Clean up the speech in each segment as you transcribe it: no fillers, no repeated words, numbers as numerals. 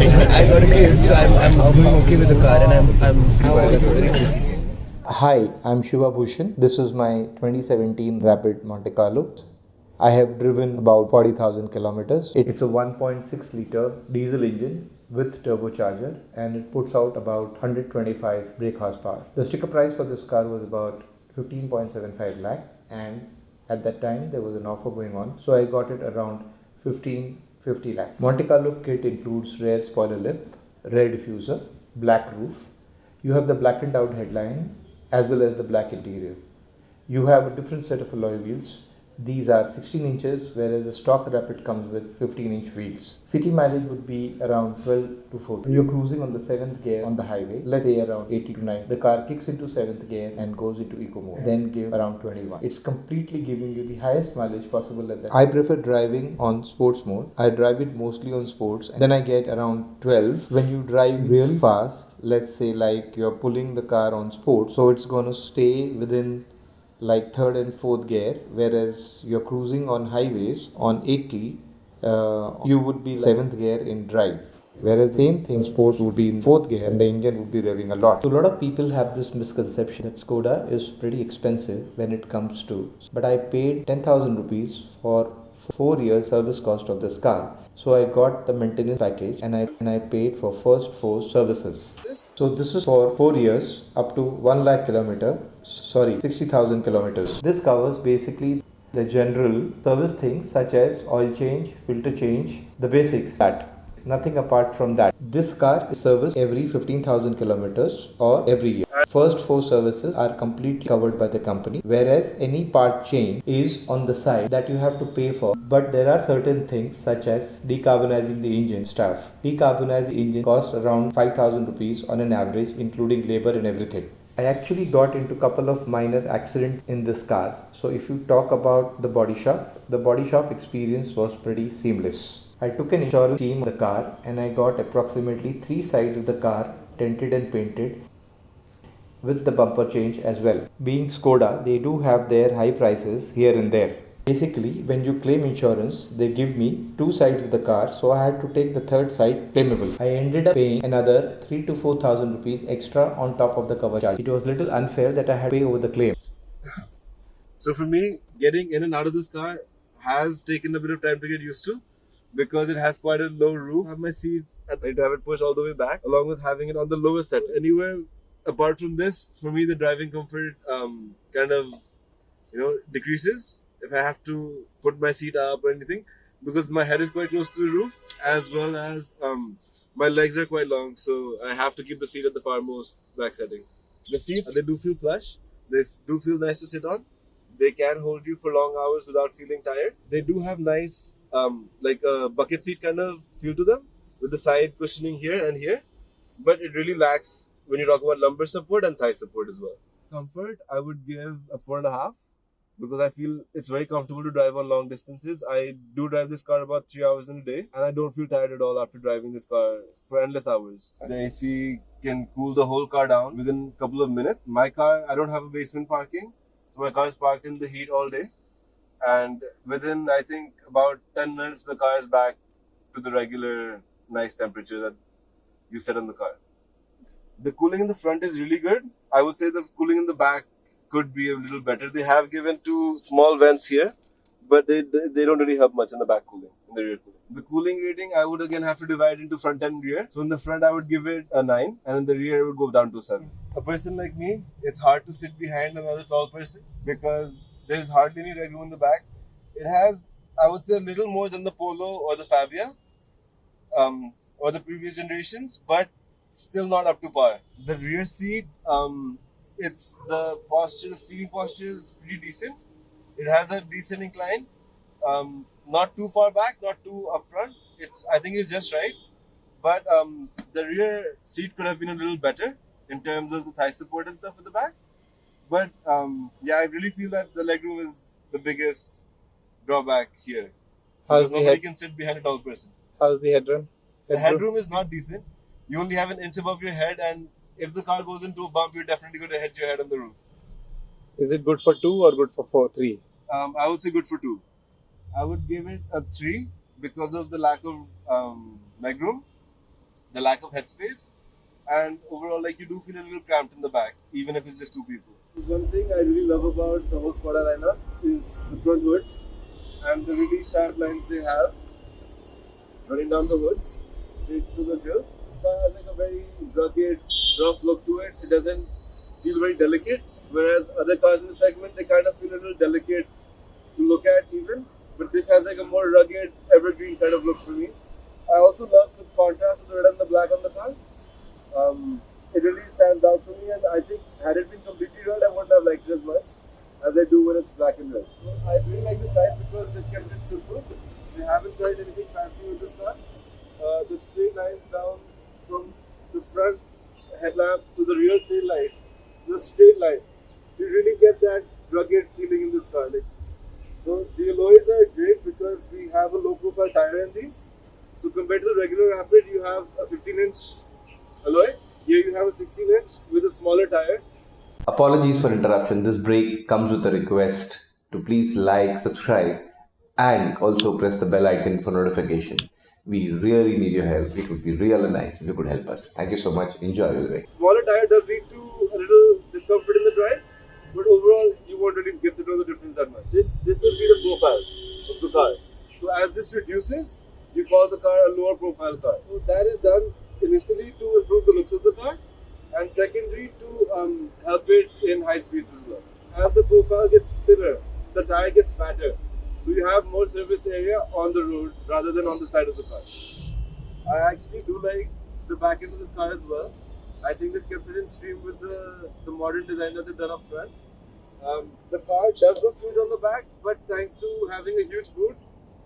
I got a kid, so I'm doing okay with the car, and I'm Hi, I'm Shiva Bhushan. This is my 2017 Rapid Monte Carlo. I have driven about 40,000 kilometers. It's a 1.6 liter diesel engine with turbocharger, and it puts out about 125 brake horsepower. The sticker price for this car was about 15.75 lakh, and at that time there was an offer going on, so I got it around 1550 lakh. Monte Carlo kit includes rear spoiler lip, rear diffuser, black roof. You have the blackened out headline as well as the black interior. You have a different set of alloy wheels. These are 16 inches, whereas the stock Rapid comes with 15-inch wheels. City mileage would be around 12 to 14. You're cruising on the 7th gear on the highway, let's say around 80 to 90. The car kicks into 7th gear and goes into eco mode, then give around 21. It's completely giving you the highest mileage possible at that. I prefer driving on sports mode. I drive it mostly on sports, and then I get around 12. When you drive real fast, let's say like you're pulling the car on sports, so it's gonna stay within like third and fourth gear, whereas you're cruising on highways on 80, you would be seventh gear in drive, whereas the same thing sports would be in fourth gear and the engine would be revving a lot. So a lot of people have this misconception that Skoda is pretty expensive when it comes to, but I paid 10,000 rupees for 4 years service cost of this car. So I got the maintenance package, and I paid for first 4 services. So this is for 4 years up to 1 lakh kilometer, 60,000 kilometers. This covers basically the general service things such as oil change, filter change, the basics, that. Nothing apart from that. This car is serviced every 15,000 kilometers or every year. First 4 services are completely covered by the company, whereas any part change is on the side that you have to pay for. But there are certain things such as decarbonizing the engine stuff. Decarbonize the engine costs around 5,000 rupees on an average, including labor and everything. I actually got into a couple of minor accidents in this car. So if you talk about the body shop experience was pretty seamless. I took an insurance scheme on the car, and I got approximately 3 sides of the car tinted and painted with the bumper change as well. Being Skoda, they do have their high prices here and there. Basically, when you claim insurance, they give me 2 sides of the car, so I had to take the third side claimable. I ended up paying another 3 to 4,000 rupees extra on top of the cover charge. It was little unfair that I had to pay over the claim. So for me, getting in and out of this car has taken a bit of time to get used to, because it has quite a low roof. I have my seat, I need to have it pushed all the way back, along with having it on the lowest set. Anywhere apart from this, for me, the driving comfort kind of decreases if I have to put my seat up or anything, because my head is quite close to the roof, as well as my legs are quite long, so I have to keep the seat at the farmost back setting. The seats, they do feel plush. They do feel nice to sit on. They can hold you for long hours without feeling tired. They do have nice, like a bucket seat kind of feel to them, with the side cushioning here and here. But it really lacks when you talk about lumbar support and thigh support as well. Comfort, I would give a 4.5, because I feel it's very comfortable to drive on long distances. I do drive this car about 3 hours in a day, and I don't feel tired at all after driving this car for endless hours. The AC can cool the whole car down within a couple of minutes. My car, I don't have a basement parking, so my car is parked in the heat all day, and within, I think, about 10 minutes, the car is back to the regular nice temperature that you set on the car. The cooling in the front is really good. I would say the cooling in the back could be a little better. They have given 2 small vents here, but they don't really help much in the back cooling, in the rear cooling. The cooling rating, I would again have to divide into front and rear. So in the front, I would give it a 9, and in the rear, it would go down to 7. A person like me, it's hard to sit behind another tall person, because there's hardly any leg room in the back. It has, I would say, a little more than the Polo or the Fabia, or the previous generations, but still not up to par. The rear seat, it's the seating posture is pretty decent. It has a decent incline, not too far back, not too up front. I think it's just right. But the rear seat could have been a little better in terms of the thigh support and stuff at the back. But yeah, I really feel that the legroom is the biggest drawback here. Because nobody can sit behind a tall person. How's the headroom? The headroom is not decent. You only have an inch above your head, and if the car goes into a bump, you're definitely going to hit your head on the roof. Is it good for 2 or good for 3? I would say good for 2. I would give it a 3 because of the lack of legroom. the lack of headspace, and overall, like, you do feel a little cramped in the back, even if it's just two people. One thing I really love about the whole Skoda lineup is the front hoods and the really sharp lines they have running down the hoods straight to the grill. This car has like a very rugged, rough look to it. It doesn't feel very delicate, whereas other cars in the segment, they kind of feel a little delicate to look at even. But this has like a more rugged, evergreen kind of look for me. I also love the contrast of the red and the black on the car. It really stands out for me, and I think had it been completely red, I wouldn't have liked it as much as I do when it's black and red. I really like the side because they've kept it simple. They haven't tried anything fancy with this car. The straight lines down from the front headlamp to the rear tail light, the straight line. So you really get that rugged feeling in this car. So the alloys are great because we have a low profile tire in these. So compared to the regular Rapid, you have a 15-inch alloy. Here you have a 16-inch with a smaller tire. Apologies for interruption. This break comes with a request to please like, subscribe, and also press the bell icon for notification. We really need your help. It would be really nice if you could help us. Thank you so much. Enjoy the way. Smaller tire does lead to a little discomfort in the drive, but overall you won't really get to know the difference that much. This will be the profile of the car. So as this reduces, you call the car a lower profile car. So that is done initially to improve the looks of the car, and secondary to help it in high speeds as well. As the profile gets thinner, the tire gets fatter. So you have more surface area on the road rather than on the side of the car. I actually do like the back end of this car as well. I think they've kept it in stream with the modern design that they've done up front. The car does look huge on the back, but thanks to having a huge boot,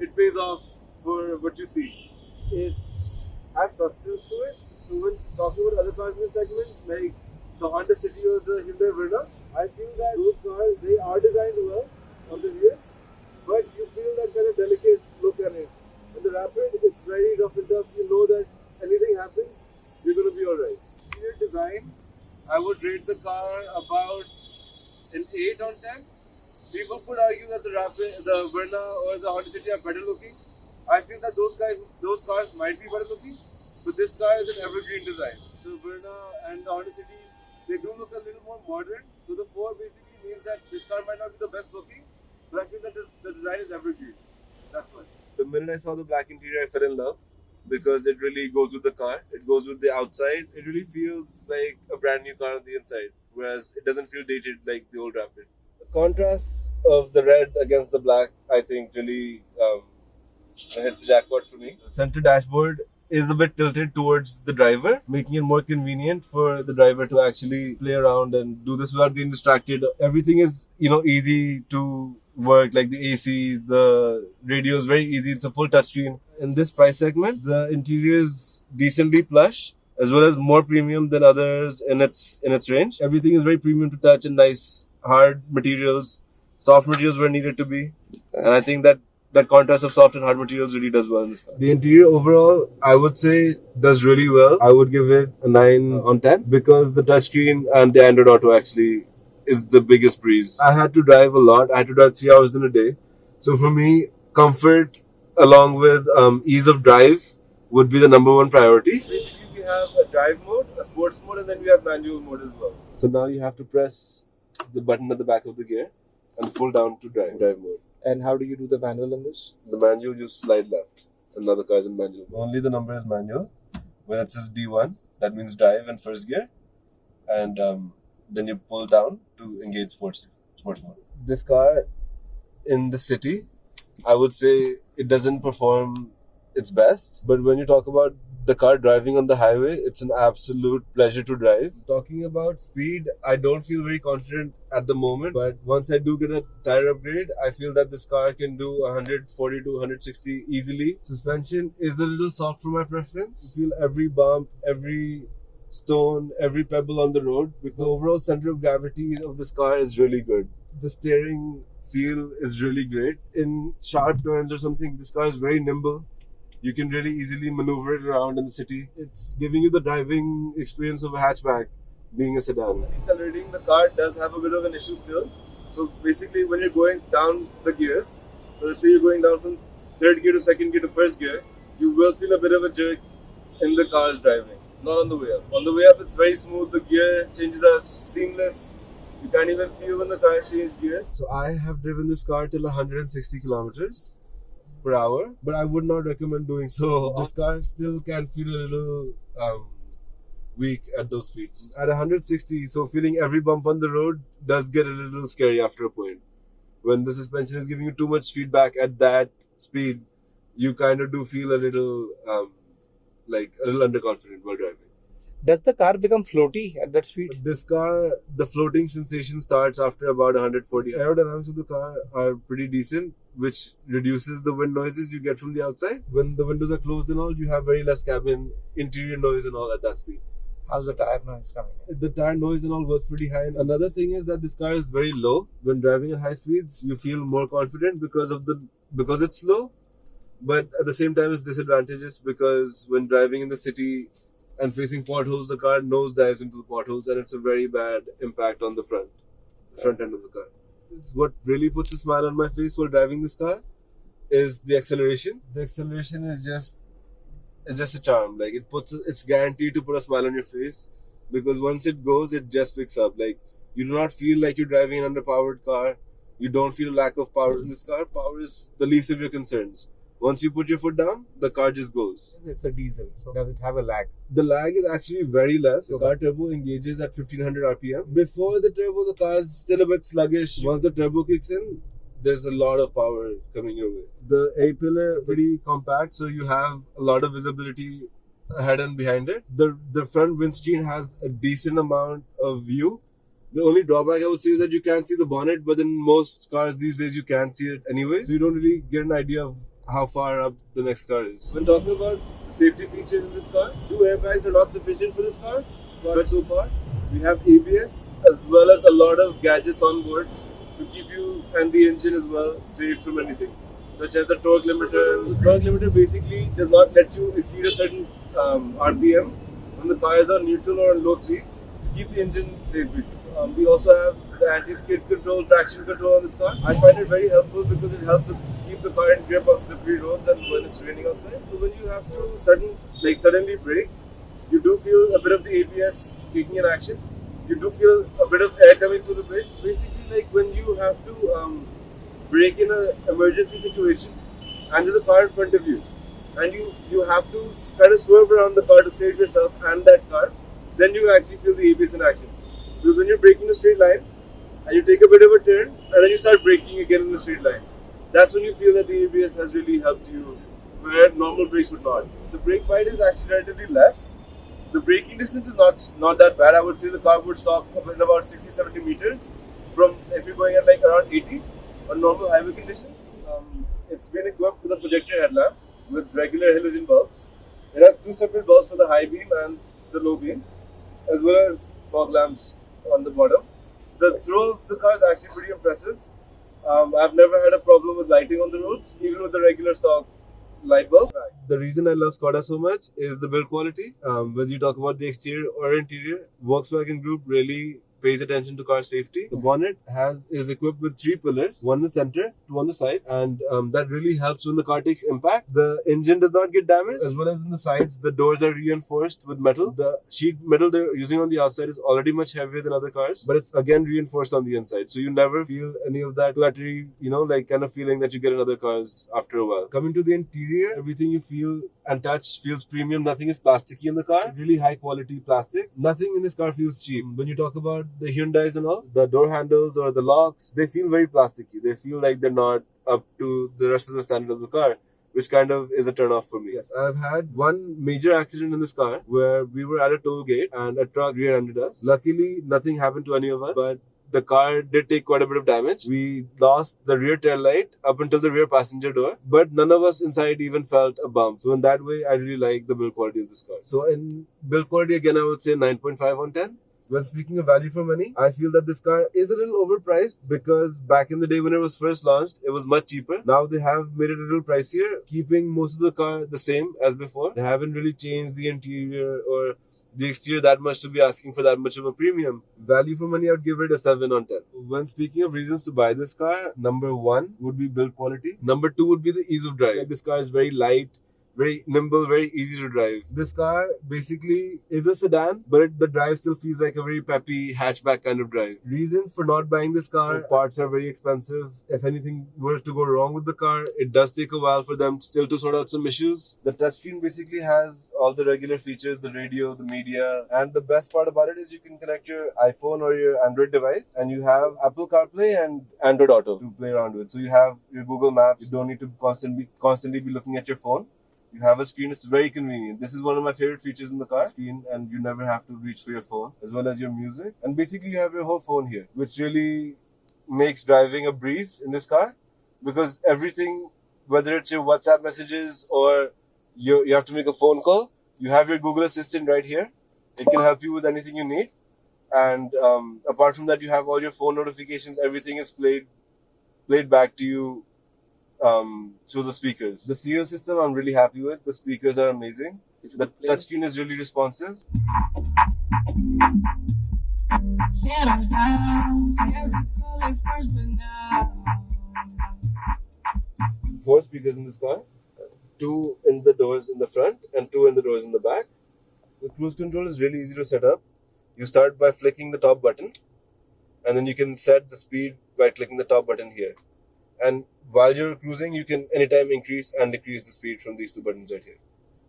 it pays off for what you see. It has substance to it. So when talking about other cars in the segment, like the Honda City or the Hyundai Verna, I feel that those cars, they are designed well on the rears, but you feel that kind of delicate look at it. In the Rapid, it's very rough and tough. You know that anything happens, you're going to be alright. Interior design, I would rate the car about an 8 on 10. People could argue that the Verna or the Honda City are better looking. I feel that those cars might be better looking, but this car is an evergreen design. The Verna and the Honda City, they do look a little more modern. So the 4 basically means that this car might not be the best looking, but I feel that the design is evergreen. That's why. The minute I saw the black interior, I fell in love because it really goes with the car. It goes with the outside. It really feels like a brand new car on the inside, whereas it doesn't feel dated like the old Rapid. The contrast of the red against the black, I think, really hits the jackpot for me. The center dashboard is a bit tilted towards the driver, making it more convenient for the driver to actually play around and do this without being distracted. Everything is, easy to work, like the AC, the radio is very easy. It's a full touchscreen. In this price segment, the interior is decently plush, as well as more premium than others in its range. Everything is very premium to touch and nice, hard materials, soft materials where needed to be. And I think that contrast of soft and hard materials really does well in this car. The interior overall, I would say, does really well. I would give it a 9 on 10 because the touchscreen and the Android Auto actually is the biggest breeze. I had to drive a lot. I had to drive 3 hours in a day. So for me, comfort along with ease of drive would be the number one priority. Basically, we have a drive mode, a sports mode, and then we have manual mode as well. So now you have to press the button at the back of the gear and pull down to drive mode. And how do you do the manual in this? The manual, you slide left. Another car is in manual. Only the number is manual. When it says D1, that means drive and first gear. And then you pull down to engage sports mode. This car in the city, I would say it doesn't perform its best. But when you talk about the car driving on the highway, it's an absolute pleasure to drive. Talking about speed, I don't feel very confident at the moment, but once I do get a tire upgrade, I feel that this car can do 140 to 160 easily. Suspension is a little soft for my preference. You feel every bump, every stone, every pebble on the road, because the overall center of gravity of this car is really good. The steering feel is really great. In sharp turns or something, this car is very nimble. You can really easily maneuver it around in the city. It's giving you the driving experience of a hatchback, being a sedan. Decelerating, the car does have a bit of an issue still. So basically, when you're going down the gears, so let's say you're going down from third gear to second gear to first gear, you will feel a bit of a jerk in the car's driving, not on the way up. On the way up, it's very smooth. The gear changes are seamless. You can't even feel when the car changes gears. So I have driven this car till 160 kilometers per hour, but I would not recommend doing so. This car still can feel a little weak at those speeds. At 160, so feeling every bump on the road does get a little scary after a point. When the suspension is giving you too much feedback at that speed, you kind of do feel a little underconfident while driving. Does the car become floaty at that speed? This car, the floating sensation starts after about 140. Aerodynamics of the car are pretty decent, which reduces the wind noises you get from the outside. When the windows are closed and all, you have very less cabin interior noise and all at that speed. How's the tire noise coming in? The tire noise and all was pretty high. And another thing is that this car is very low. When driving at high speeds, you feel more confident because it's slow. But at the same time, it's disadvantageous because when driving in the city and facing potholes, the car nosedives into the potholes, and it's a very bad impact on the front end of the car. What really puts a smile on my face while driving this car is the acceleration. The acceleration is just a charm. Like it's guaranteed to put a smile on your face because once it goes, it just picks up. Like you do not feel like you're driving an underpowered car. You don't feel a lack of power in this car. Power is the least of your concerns. Once you put your foot down, the car just goes. It's a diesel, so does it have a lag? The lag is actually very less. The car turbo engages at 1500 RPM. Before the turbo, the car is still a bit sluggish. Once the turbo kicks in, there's a lot of power coming your way. The A-pillar pretty compact, so you have a lot of visibility ahead and behind it. The front windscreen has a decent amount of view. The only drawback I would say is that you can't see the bonnet, but in most cars these days you can't see it anyway. So you don't really get an idea of how far up the next car is. When talking about the safety features in this car, 2 airbags are not sufficient for this car, but so far we have ABS as well as a lot of gadgets on board to keep you and the engine as well safe from anything, such as the torque limiter. The torque limiter basically does not let you exceed a certain RPM when the car is on neutral or on low speeds to keep the engine safe basically. We also have the anti-skid control, traction control on this car. I find it very helpful because it helps to keep the car in grip on slippery roads and when it's raining outside. So when you have to suddenly brake, you do feel a bit of the ABS kicking in action. You do feel a bit of air coming through the brakes. Basically, like when you have to brake in an emergency situation and there's a car in front of you and you have to kind of swerve around the car to save yourself and that car, then you actually feel the ABS in action. Because when you're braking in a straight line and you take a bit of a turn and then you start braking again in a straight line, that's when you feel that the ABS has really helped you where normal brakes would not. The brake bite is actually relatively less. The braking distance is not that bad. I would say the car would stop in about 60-70 meters from if you're going at like around 80 on normal highway conditions. It's been equipped with a projector headlamp with regular halogen bulbs. It has 2 separate bulbs for the high beam and the low beam, as well as fog lamps on the bottom. The throw of the car is actually pretty impressive. I've never had a problem with lighting on the roads, even with the regular stock light bulb. The reason I love Skoda so much is the build quality. Whether you talk about the exterior or interior, Volkswagen Group really pays attention to car safety. The bonnet is equipped with 3 pillars, one in the center, 2 on the sides, and that really helps when the car takes impact. The engine does not get damaged, as well as in the sides, the doors are reinforced with metal. The sheet metal they're using on the outside is already much heavier than other cars, but it's again reinforced on the inside, so you never feel any of that cluttery, kind of feeling that you get in other cars after a while. Coming to the interior, everything you feel and touch feels premium. Nothing is plasticky in the car. Really high quality plastic. Nothing in this car feels cheap. When you talk about the Hyundais and all, the door handles or the locks, they feel very plasticky. They feel like they're not up to the rest of the standard of the car, which kind of is a turn off for me. Yes, I've had one major accident in this car where we were at a toll gate and a truck rear-ended us. Luckily, nothing happened to any of us, but the car did take quite a bit of damage. We lost the rear tail light up until the rear passenger door, but none of us inside even felt a bump. So in that way, I really like the build quality of this car. So in build quality, again, I would say 9.5 on 10. When speaking of value for money, I feel that this car is a little overpriced because back in the day when it was first launched, it was much cheaper. Now they have made it a little pricier, keeping most of the car the same as before. They haven't really changed the interior or the exterior that much to be asking for that much of a premium. Value for money, I would give it a 7 on 10. When speaking of reasons to buy this car, number 1 would be build quality. Number 2 would be the ease of drive. Like, this car is very light, very nimble, very easy to drive. This car basically is a sedan, but the drive still feels like a very peppy hatchback kind of drive. Reasons for not buying this car: parts are very expensive. If anything were to go wrong with the car, it does take a while for them still to sort out some issues. The touchscreen basically has all the regular features, the radio, the media, and the best part about it is you can connect your iPhone or your Android device, and you have Apple CarPlay and Android Auto to play around with. So you have your Google Maps. You don't need to constantly be looking at your phone. You have a screen. It's very convenient. This is one of my favorite features in the car screen, and you never have to reach for your phone, as well as your music. And basically you have your whole phone here, which really makes driving a breeze in this car, because everything, whether it's your WhatsApp messages or you have to make a phone call, you have your Google Assistant right here. It can help you with anything you need. And apart from that, you have all your phone notifications. Everything is played back to you through the speakers. The stereo system I'm really happy with. The speakers are amazing. The touchscreen is really responsive. Settle down, scared to call it first, but now 4 speakers in this car, 2 in the doors in the front and 2 in the doors in the back. The cruise control is really easy to set up. You start by flicking the top button, and then you can set the speed by clicking the top button here. And while you're cruising, you can anytime increase and decrease the speed from these 2 buttons right here.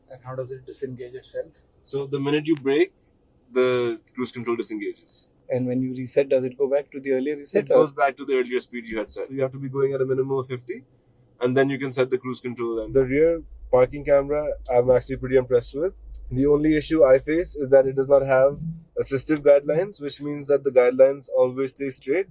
And how does it disengage itself? So the minute you brake, the cruise control disengages. And when you reset, does it go back to the earlier reset? It goes back to the earlier speed you had set. So you have to be going at a minimum of 50, and then you can set the cruise control. And the rear parking camera, I'm actually pretty impressed with. The only issue I face is that it does not have assistive guidelines, which means that the guidelines always stay straight.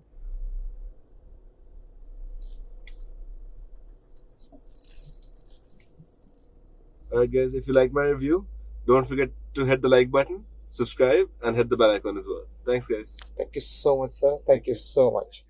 Alright guys, if you like my review, don't forget to hit the like button, subscribe, and hit the bell icon as well. Thanks guys. Thank you so much, sir. Thank you so much.